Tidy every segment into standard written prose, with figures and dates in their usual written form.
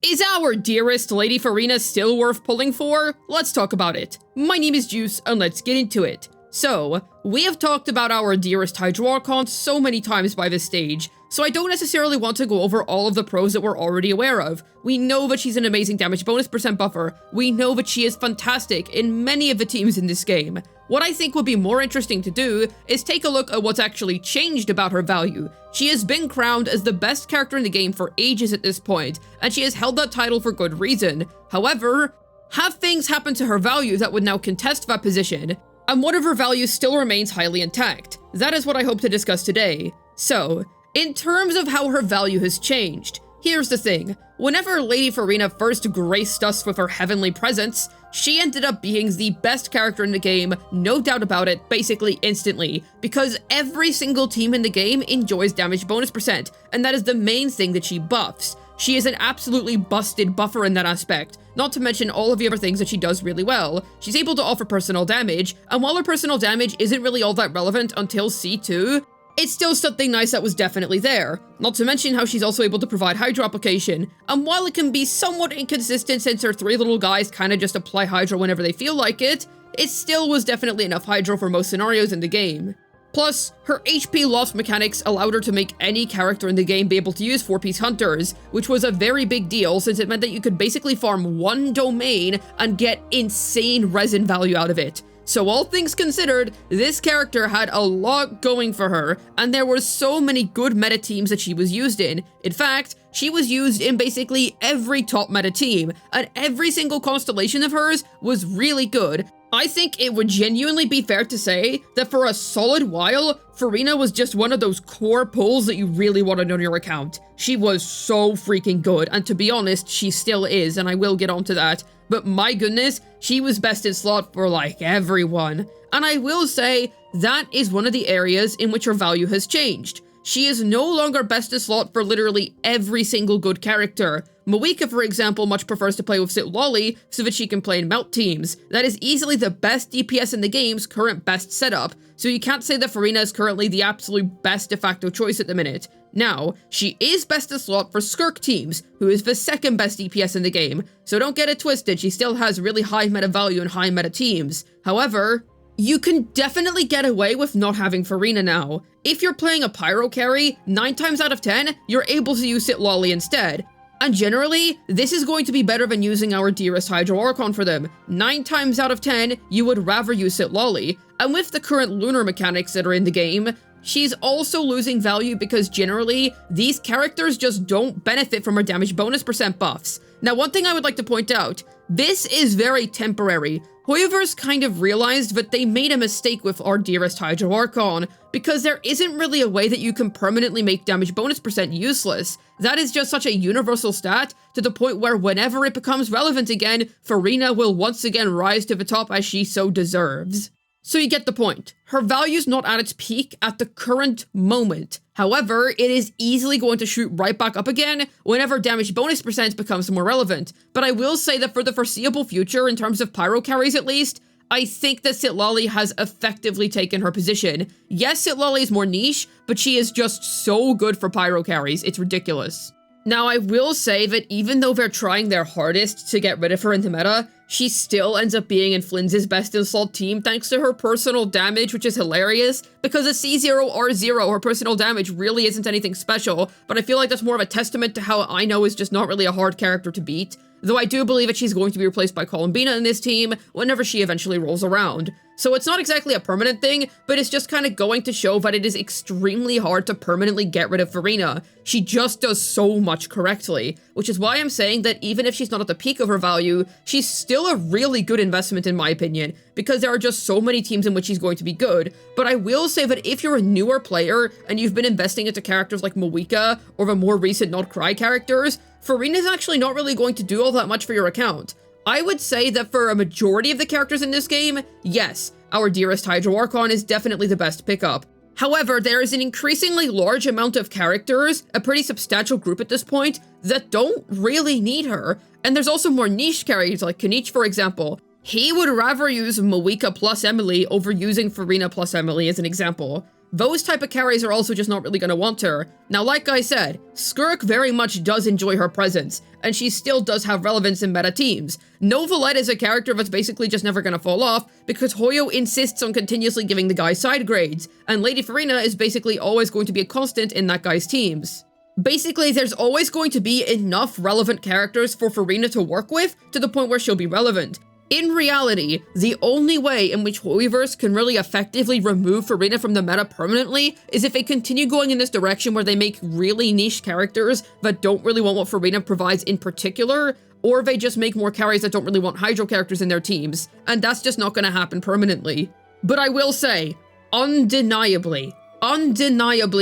Is our dearest Lady Furina still worth pulling for? Let's talk about it. My name is Juice, and let's get into it. So, we have talked about our dearest Hydro Archon so many times by this stage, so I don't necessarily want to go over all of the pros that we're already aware of. We know that she's an amazing damage bonus % buffer. We know that she is fantastic in many of the teams in this game. What I think would be more interesting to do is take a look at what's actually changed about her value. She has been crowned as the best character in the game for ages at this point, and she has held that title for good reason. However, have things happened to her value that would now contest that position? And one of her values still remains highly intact. That is what I hope to discuss today. So, in terms of how her value has changed, here's the thing. Whenever Lady Furina first graced us with her heavenly presence, she ended up being the best character in the game, no doubt about it, basically instantly, because every single team in the game enjoys damage bonus %, and that is the main thing that she buffs. She is an absolutely busted buffer in that aspect, not to mention all of the other things that she does really well. She's able to offer personal damage, and while her personal damage isn't really all that relevant until C2, it's still something nice that was definitely there. Not to mention how she's also able to provide Hydro application, and while it can be somewhat inconsistent since her three little guys kinda just apply Hydro whenever they feel like it still was definitely enough Hydro for most scenarios in the game. Plus, her HP loss mechanics allowed her to make any character in the game be able to use 4-piece hunters, which was a very big deal since it meant that you could basically farm one domain and get insane resin value out of it. So all things considered, this character had a lot going for her, and there were so many good meta teams that she was used in. In fact, she was used in basically every top meta team, and every single constellation of hers was really good. I think it would genuinely be fair to say that for a solid while, Furina was just one of those core pulls that you really wanted on your account. She was so freaking good, and to be honest, she still is, and I will get onto that. But my goodness, she was best in slot for like everyone. And I will say, that is one of the areas in which her value has changed. She is no longer best in slot for literally every single good character. Moika, for example, much prefers to play with Sitlolly so that she can play in melt teams. That is easily the best DPS in the game's current best setup, so you can't say that Furina is currently the absolute best de facto choice at the minute. Now, she is best in slot for Skirk teams, who is the second best DPS in the game, so don't get it twisted, she still has really high meta value in high meta teams. However, you can definitely get away with not having Furina now. If you're playing a Pyro carry, 9 times out of 10, you're able to use Sitlolly instead. And generally, this is going to be better than using our dearest Hydro Archon for them. 9 times out of 10, you would rather use Sitlolly. And with the current lunar mechanics that are in the game, she's also losing value because generally, these characters just don't benefit from her damage bonus % buffs. Now, one thing I would like to point out, this is very temporary. Hoyoverse kind of realized that they made a mistake with our dearest Hydro Archon, because there isn't really a way that you can permanently make damage bonus % useless. That is just such a universal stat, to the point where whenever it becomes relevant again, Furina will once again rise to the top as she so deserves. So you get the point. Her value's not at its peak at the current moment. However, it is easily going to shoot right back up again whenever damage bonus % becomes more relevant. But I will say that for the foreseeable future, in terms of Pyro carries at least, I think that Sitlolly has effectively taken her position. Yes, Sitlolly is more niche, but she is just so good for Pyro carries, it's ridiculous. Now, I will say that even though they're trying their hardest to get rid of her in the meta, she still ends up being in Flynn's best in slot team thanks to her personal damage, which is hilarious, because a C0R0, her personal damage really isn't anything special, but I feel like that's more of a testament to how I know is just not really a hard character to beat. Though I do believe that she's going to be replaced by Columbina in this team whenever she eventually rolls around. So it's not exactly a permanent thing, but it's just kind of going to show that it is extremely hard to permanently get rid of Furina. She just does so much correctly, which is why I'm saying that even if she's not at the peak of her value, she's still a really good investment in my opinion, because there are just so many teams in which she's going to be good. But I will say that if you're a newer player and you've been investing into characters like Moika or the more recent Nod Krai characters, Furina's actually not really going to do all that much for your account. I would say that for a majority of the characters in this game, yes, our dearest Hydro Archon is definitely the best pickup. However, there is an increasingly large amount of characters, a pretty substantial group at this point, that don't really need her. And there's also more niche carries like Kanich, for example. He would rather use Moika plus Emily over using Furina plus Emily as an example. those type of carries are also just not really gonna want her. Now, like I said, Skirk very much does enjoy her presence, and she still does have relevance in meta teams. Novalette is a character that's basically just never gonna fall off, because Hoyo insists on continuously giving the guy side grades, and Lady Furina is basically always going to be a constant in that guy's teams. Basically, there's always going to be enough relevant characters for Furina to work with, to the point where she'll be relevant. In reality, the only way in which Hoyoverse can really effectively remove Furina from the meta permanently is if they continue going in this direction where they make really niche characters that don't really want what Furina provides in particular, or they just make more carries that don't really want Hydro characters in their teams, and that's just not gonna happen permanently. But I will say, undeniably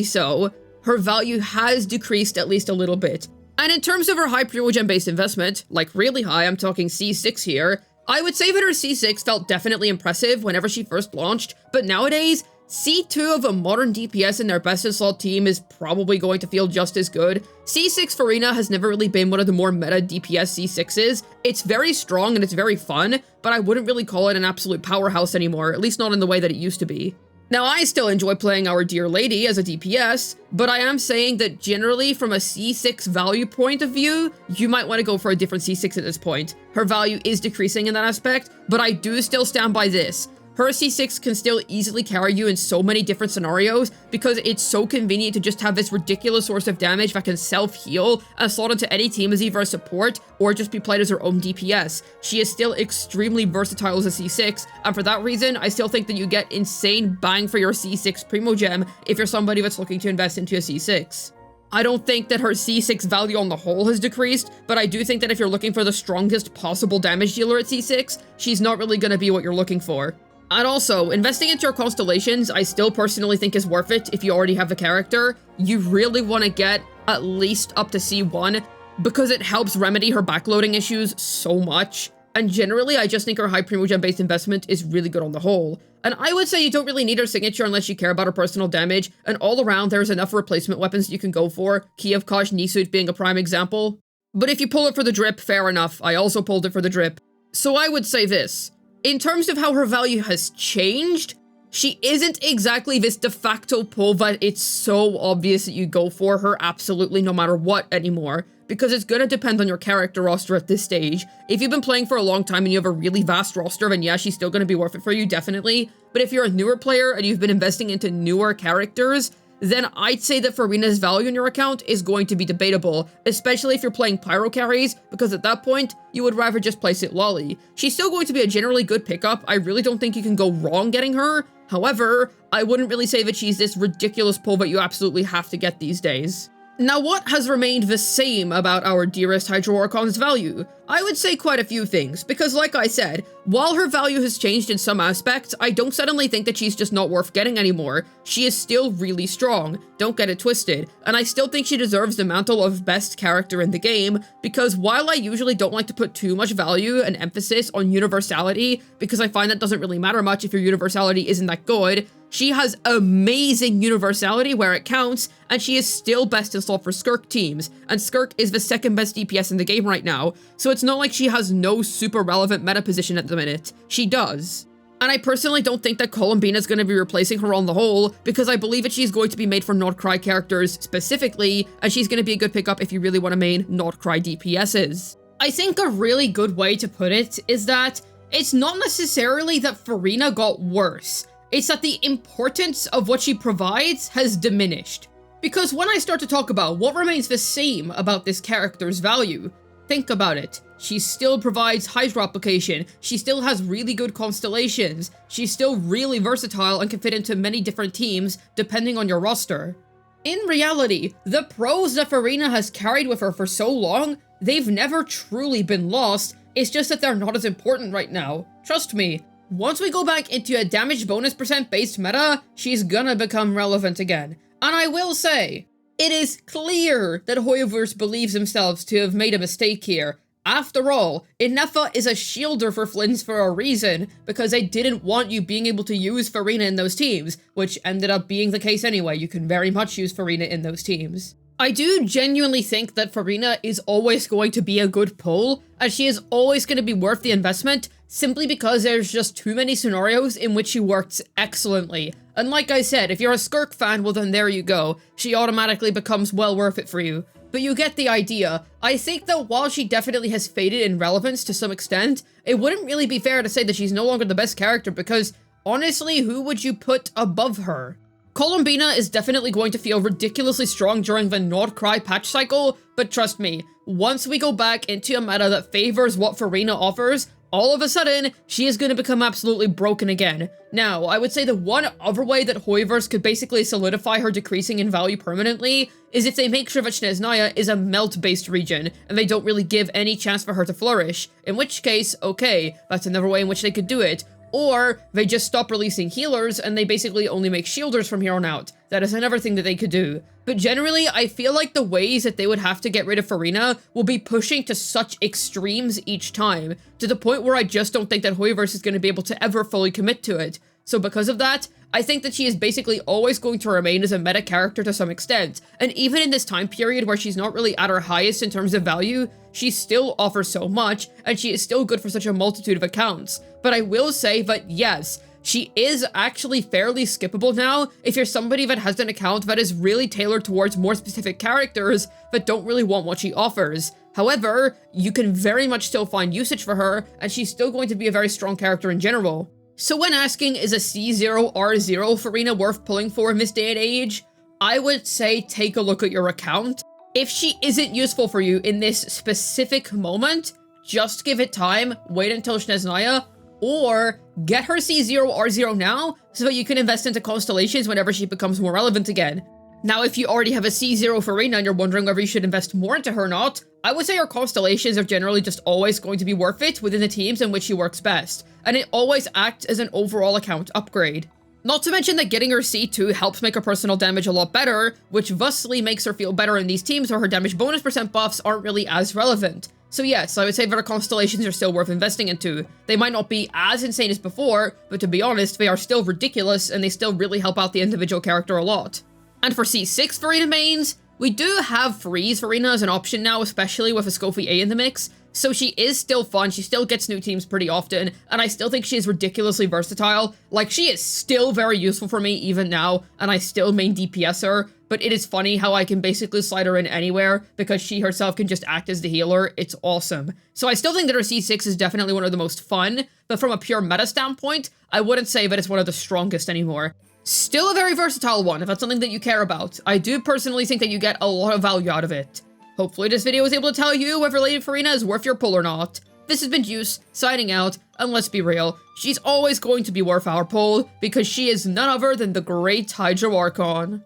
so, her value has decreased at least a little bit. And in terms of her high primogen-based investment, like really high, I'm talking C6 here, I would say that her C6 felt definitely impressive whenever she first launched, but nowadays, C2 of a modern DPS in their best in slot team is probably going to feel just as good. C6 Furina has never really been one of the more meta DPS C6s. It's very strong and it's very fun, but I wouldn't really call it an absolute powerhouse anymore, at least not in the way that it used to be. Now, I still enjoy playing our dear lady as a DPS, but I am saying that generally from a C6 value point of view, you might want to go for a different C6 at this point. Her value is decreasing in that aspect, but I do still stand by this. Her C6 can still easily carry you in so many different scenarios because it's so convenient to just have this ridiculous source of damage that can self-heal and slot into any team as either a support or just be played as her own DPS. She is still extremely versatile as a C6, and for that reason, I still think that you get insane bang for your C6 Primogem if you're somebody that's looking to invest into a C6. I don't think that her C6 value on the whole has decreased, but I do think that if you're looking for the strongest possible damage dealer at C6, she's not really going to be what you're looking for. And also, investing into your constellations, I still personally think is worth it if you already have the character. You really want to get at least up to C1 because it helps remedy her backloading issues so much. And generally, I just think her high primogen-based investment is really good on the whole. And I would say you don't really need her signature unless you care about her personal damage, and all around there's enough replacement weapons you can go for, Kiev Kosh Nisut being a prime example. But if you pull it for the drip, fair enough, I also pulled it for the drip. So I would say this. In terms of how her value has changed, she isn't exactly this de facto pull that it's so obvious that you go for her absolutely no matter what anymore, because it's gonna depend on your character roster at this stage. If you've been playing for a long time and you have a really vast roster, then yeah, she's still gonna be worth it for you, definitely. But if you're a newer player and you've been investing into newer characters, then I'd say that Furina's value in your account is going to be debatable, especially if you're playing pyro carries, because at that point, you would rather just place it lolly. She's still going to be a generally good pickup. I really don't think you can go wrong getting her. However, I wouldn't really say that she's this ridiculous pull that you absolutely have to get these days. Now, what has remained the same about our dearest Hydro Archon's value? I would say quite a few things, because like I said, while her value has changed in some aspects, I don't suddenly think that she's just not worth getting anymore. She is still really strong, don't get it twisted, and I still think she deserves the mantle of best character in the game, because while I usually don't like to put too much value and emphasis on universality, because I find that doesn't really matter much if your universality isn't that good, she has amazing universality where it counts, and she is still best in slot for Skirk teams, and Skirk is the second best DPS in the game right now, so it's not like she has no super relevant meta position at the minute. She does. And I personally don't think that Columbina is going to be replacing her on the whole, because I believe that she's going to be made for Nod Krai characters specifically, and she's going to be a good pickup if you really want to main Nod Krai DPSs. I think a really good way to put it is that it's not necessarily that Furina got worse. It's that the importance of what she provides has diminished. Because when I start to talk about what remains the same about this character's value, think about it. She still provides Hydro application, she still has really good constellations, she's still really versatile and can fit into many different teams depending on your roster. In reality, the pros that Furina has carried with her for so long, they've never truly been lost, it's just that they're not as important right now. Trust me. Once we go back into a damage bonus percent based meta, she's gonna become relevant again. And I will say, it is clear that Hoyoverse believes themselves to have made a mistake here. After all, Inefa is a shielder for Flins for a reason, because they didn't want you being able to use Furina in those teams, which ended up being the case anyway. You can very much use Furina in those teams. I do genuinely think that Furina is always going to be a good pull, and she is always going to be worth the investment, simply because there's just too many scenarios in which she works excellently. And like I said, if you're a Skirk fan, well then there you go. She automatically becomes well worth it for you. But you get the idea. I think that while she definitely has faded in relevance to some extent, it wouldn't really be fair to say that she's no longer the best character because, honestly, who would you put above her? Columbina is definitely going to feel ridiculously strong during the Nod Krai patch cycle, but trust me, once we go back into a meta that favors what Furina offers, all of a sudden, she is going to become absolutely broken again. Now, I would say the one other way that Hoiverse could basically solidify her decreasing in value permanently is if they make sure that Snezhnaya is a melt-based region, and they don't really give any chance for her to flourish, in which case, okay, that's another way in which they could do it. Or they just stop releasing healers and they basically only make shielders from here on out. That is another thing that they could do. But generally, I feel like the ways that they would have to get rid of Furina will be pushing to such extremes each time, to the point where I just don't think that Hoiverse is going to be able to ever fully commit to it. So because of that, I think that she is basically always going to remain as a meta character to some extent, and even in this time period where she's not really at her highest in terms of value, she still offers so much, and she is still good for such a multitude of accounts. But I will say that yes, she is actually fairly skippable now if you're somebody that has an account that is really tailored towards more specific characters that don't really want what she offers. However, you can very much still find usage for her, and she's still going to be a very strong character in general. So when asking, is a C0 R0 Furina worth pulling for in this day and age, I would say take a look at your account. If she isn't useful for you in this specific moment, just give it time, wait until Snezhnaya, or get her C0 R0 now so that you can invest into constellations whenever she becomes more relevant again. Now, if you already have a C0 Furina and you're wondering whether you should invest more into her or not, I would say her constellations are generally just always going to be worth it within the teams in which she works best, and it always acts as an overall account upgrade. Not to mention that getting her C2 helps make her personal damage a lot better, which thusly makes her feel better in these teams where her damage bonus percent buffs aren't really as relevant. So yes, I would say that her constellations are still worth investing into. They might not be as insane as before, but to be honest, they are still ridiculous and they still really help out the individual character a lot. And for C6 Furina mains, we do have Freeze Furina as an option now, especially with a Scoffy A in the mix, so she is still fun, she still gets new teams pretty often, and I still think she is ridiculously versatile. Like, she is still very useful for me even now, and I still main DPS her, but it is funny how I can basically slide her in anywhere, because she herself can just act as the healer. It's awesome. So I still think that her C6 is definitely one of the most fun, but from a pure meta standpoint, I wouldn't say that it's one of the strongest anymore. Still a very versatile one, if that's something that you care about. I do personally think that you get a lot of value out of it. Hopefully this video was able to tell you whether Lady Furina is worth your pull or not. This has been Juice, signing out, and let's be real, she's always going to be worth our pull, because she is none other than the great Hydro Archon.